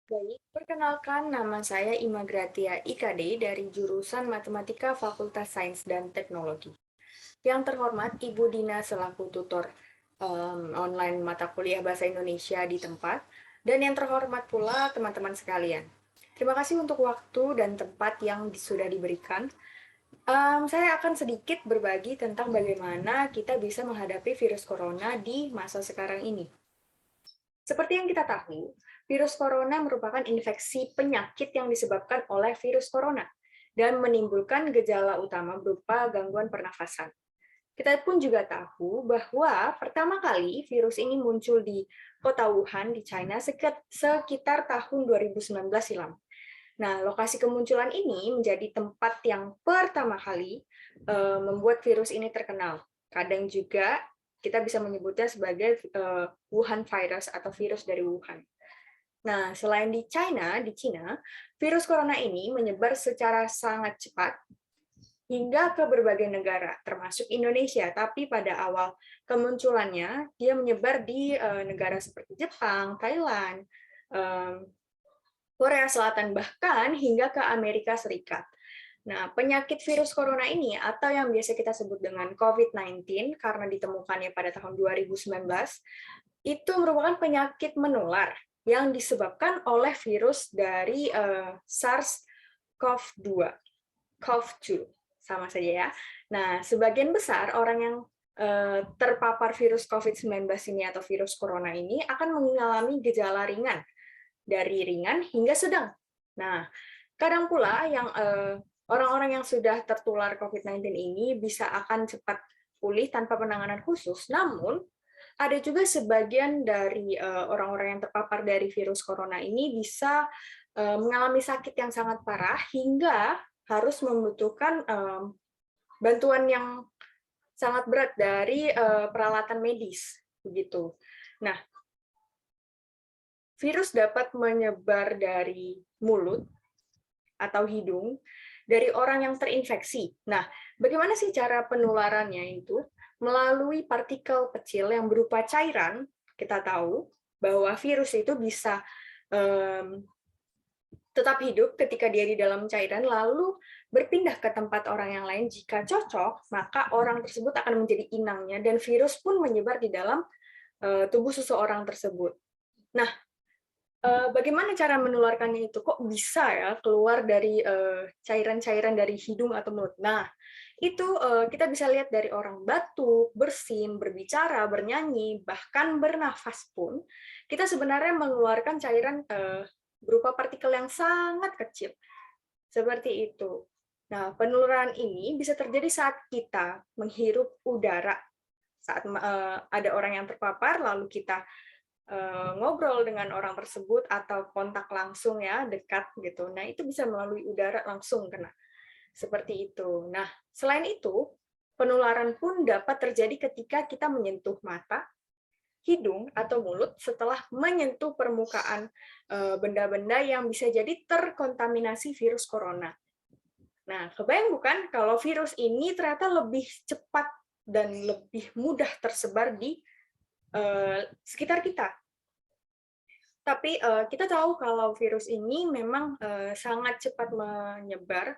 Baik, perkenalkan nama saya Ima Gratia IKD dari jurusan Matematika Fakultas Sains dan Teknologi. Yang terhormat Ibu Dina selaku tutor online mata kuliah Bahasa Indonesia di tempat, dan yang terhormat pula teman-teman sekalian. Terima kasih untuk waktu dan tempat yang sudah diberikan. Saya akan sedikit berbagi tentang bagaimana kita bisa menghadapi virus corona di masa sekarang ini. Seperti yang kita tahu, virus corona merupakan infeksi penyakit yang disebabkan oleh virus corona dan menimbulkan gejala utama berupa gangguan pernafasan. Kita pun juga tahu bahwa pertama kali virus ini muncul di kota Wuhan di China sekitar tahun 2019 silam. Nah, lokasi kemunculan ini menjadi tempat yang pertama kali membuat virus ini terkenal. Kadang juga kita bisa menyebutnya sebagai Wuhan virus atau virus dari Wuhan. Nah, selain di Cina, virus corona ini menyebar secara sangat cepat hingga ke berbagai negara, termasuk Indonesia. Tapi pada awal kemunculannya, dia menyebar di negara seperti Jepang, Thailand, Korea Selatan, bahkan hingga ke Amerika Serikat. Nah, penyakit virus corona ini atau yang biasa kita sebut dengan COVID-19 karena ditemukannya pada tahun 2019, itu merupakan penyakit menular yang disebabkan oleh virus dari SARS-CoV-2, CoV-2, sama saja ya. Nah, sebagian besar orang yang terpapar virus COVID-19 ini atau virus corona ini akan mengalami gejala ringan, dari ringan hingga sedang. Nah, kadang pula yang orang-orang yang sudah tertular COVID-19 ini bisa akan cepat pulih tanpa penanganan khusus, namun ada juga sebagian dari orang-orang yang terpapar dari virus corona ini bisa mengalami sakit yang sangat parah hingga harus membutuhkan bantuan yang sangat berat dari peralatan medis begitu. Nah, virus dapat menyebar dari mulut atau hidung dari orang yang terinfeksi. Nah, bagaimana sih cara penularannya itu? Melalui partikel kecil yang berupa cairan. Kita tahu bahwa virus itu bisa tetap hidup ketika dia di dalam cairan, lalu berpindah ke tempat orang yang lain. Jika cocok, maka orang tersebut akan menjadi inangnya, dan virus pun menyebar di dalam tubuh seseorang tersebut. Nah, bagaimana cara menularkannya itu? Kok bisa ya keluar dari cairan-cairan dari hidung atau mulut? Nah, itu kita bisa lihat dari orang batuk, bersin, berbicara, bernyanyi, bahkan bernafas pun, kita sebenarnya mengeluarkan cairan berupa partikel yang sangat kecil. Seperti itu. Nah, penularan ini bisa terjadi saat kita menghirup udara, saat ada orang yang terpapar, lalu kita ngobrol dengan orang tersebut atau kontak langsung ya, dekat gitu. Nah, itu bisa melalui udara langsung kena. Seperti itu. Nah, selain itu, penularan pun dapat terjadi ketika kita menyentuh mata, hidung, atau mulut setelah menyentuh permukaan benda-benda yang bisa jadi terkontaminasi virus corona. Nah, kebayang bukan kalau virus ini ternyata lebih cepat dan lebih mudah tersebar di sekitar kita. Tapi kita tahu kalau virus ini memang sangat cepat menyebar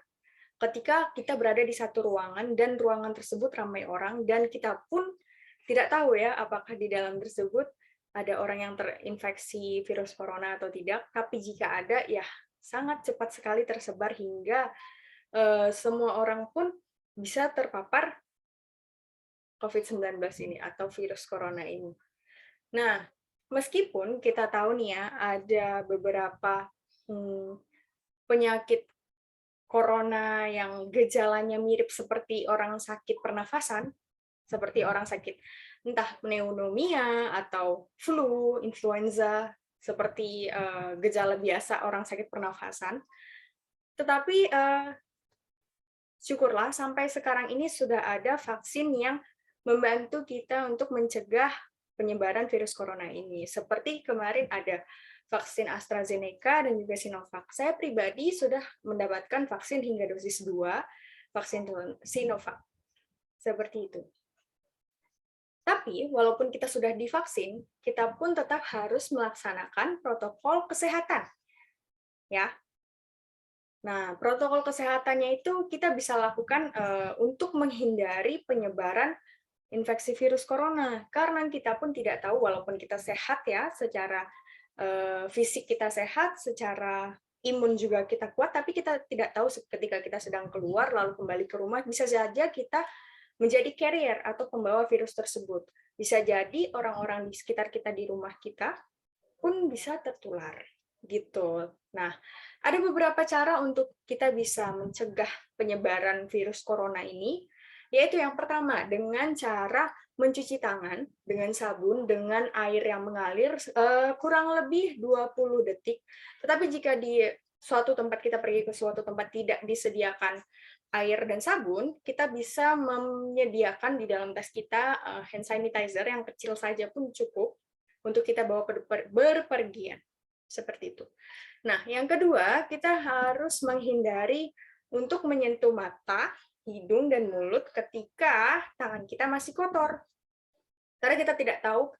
ketika kita berada di satu ruangan dan ruangan tersebut ramai orang, dan kita pun tidak tahu ya apakah di dalam tersebut ada orang yang terinfeksi virus corona atau tidak. Tapi jika ada, ya sangat cepat sekali tersebar hingga semua orang pun bisa terpapar COVID-19 ini atau virus corona ini. Nah, meskipun kita tahu nih ya, ada beberapa penyakit corona yang gejalanya mirip seperti orang sakit pernafasan, seperti orang sakit entah pneumonia atau flu, influenza, seperti gejala biasa orang sakit pernafasan. Tetapi syukurlah sampai sekarang ini sudah ada vaksin yang membantu kita untuk mencegah penyebaran virus corona ini. Seperti kemarin ada vaksin AstraZeneca dan juga Sinovac. Saya pribadi sudah mendapatkan vaksin hingga dosis 2, vaksin Sinovac. Seperti itu. Tapi, walaupun kita sudah divaksin, kita pun tetap harus melaksanakan protokol kesehatan. ya. Nah, protokol kesehatannya itu kita bisa lakukan untuk menghindari penyebaran infeksi virus corona. Karena kita pun tidak tahu, walaupun kita sehat ya, secara fisik kita sehat, secara imun juga kita kuat, tapi kita tidak tahu ketika kita sedang keluar lalu kembali ke rumah, bisa saja kita menjadi carrier atau pembawa virus tersebut. Bisa jadi orang-orang di sekitar kita di rumah kita pun bisa tertular gitu. Nah, ada beberapa cara untuk kita bisa mencegah penyebaran virus corona ini, yaitu yang pertama dengan cara mencuci tangan dengan sabun dengan air yang mengalir kurang lebih 20 detik. Tetapi jika di suatu tempat kita pergi ke suatu tempat tidak disediakan air dan sabun, kita bisa menyediakan di dalam tas kita hand sanitizer yang kecil saja pun cukup untuk kita bawa berpergian. Seperti itu. Nah, yang kedua, kita harus menghindari untuk menyentuh mata, hidung, dan mulut ketika tangan kita masih kotor. Karena kita tidak tahu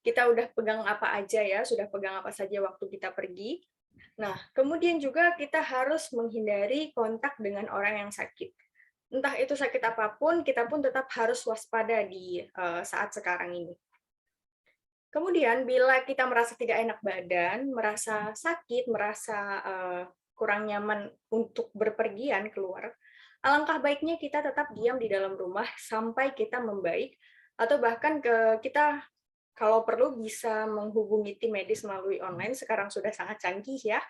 kita udah pegang apa aja ya, sudah pegang apa saja waktu kita pergi. Nah, kemudian juga kita harus menghindari kontak dengan orang yang sakit. Entah itu sakit apapun, kita pun tetap harus waspada di saat sekarang ini. Kemudian bila kita merasa tidak enak badan, merasa sakit, merasa kurang nyaman untuk berpergian keluar, alangkah baiknya kita tetap diam di dalam rumah sampai kita membaik, atau bahkan kita kalau perlu bisa menghubungi tim medis melalui online, sekarang sudah sangat canggih ya.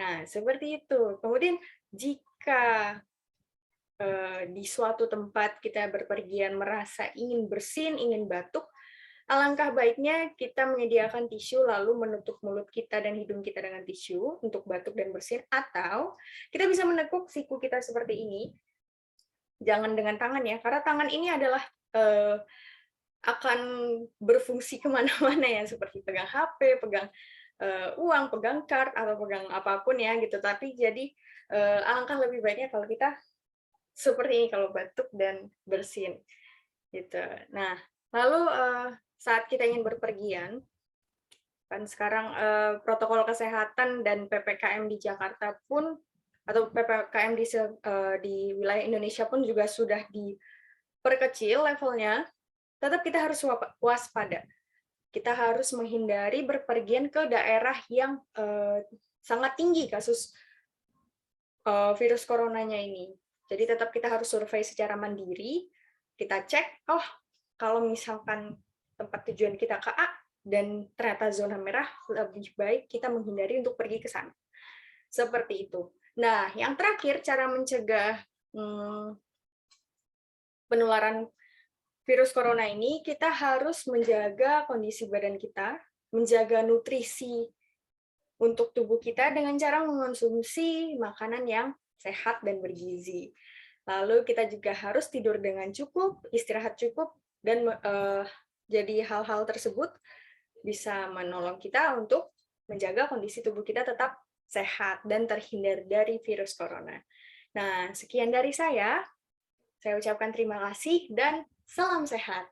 Nah, seperti itu. Kemudian jika di suatu tempat kita berpergian merasa ingin bersin, ingin batuk, alangkah baiknya kita menyediakan tisu lalu menutup mulut kita dan hidung kita dengan tisu untuk batuk dan bersin, atau kita bisa menekuk siku kita seperti ini. Jangan dengan tangan ya, karena tangan ini adalah akan berfungsi kemana-mana ya, seperti pegang HP, pegang uang, pegang card, atau pegang apapun ya gitu. Tapi jadi alangkah lebih baiknya kalau kita seperti ini kalau batuk dan bersin gitu. Nah, lalu saat kita ingin berpergian, kan sekarang protokol kesehatan dan PPKM di Jakarta pun atau PPKM di wilayah Indonesia pun juga sudah diperkecil levelnya, tetap kita harus waspada. Kita harus menghindari berpergian ke daerah yang sangat tinggi kasus virus coronanya ini. Jadi tetap kita harus survei secara mandiri, kita cek, oh kalau misalkan tempat tujuan kita ke A dan ternyata zona merah, lebih baik kita menghindari untuk pergi ke sana. Seperti itu. Nah, yang terakhir cara mencegah penularan virus corona ini, kita harus menjaga kondisi badan kita, menjaga nutrisi untuk tubuh kita dengan cara mengonsumsi makanan yang sehat dan bergizi. Lalu kita juga harus tidur dengan cukup, istirahat cukup, dan jadi hal-hal tersebut bisa menolong kita untuk menjaga kondisi tubuh kita tetap sehat dan terhindar dari virus corona. Nah, sekian dari saya. Saya ucapkan terima kasih dan salam sehat.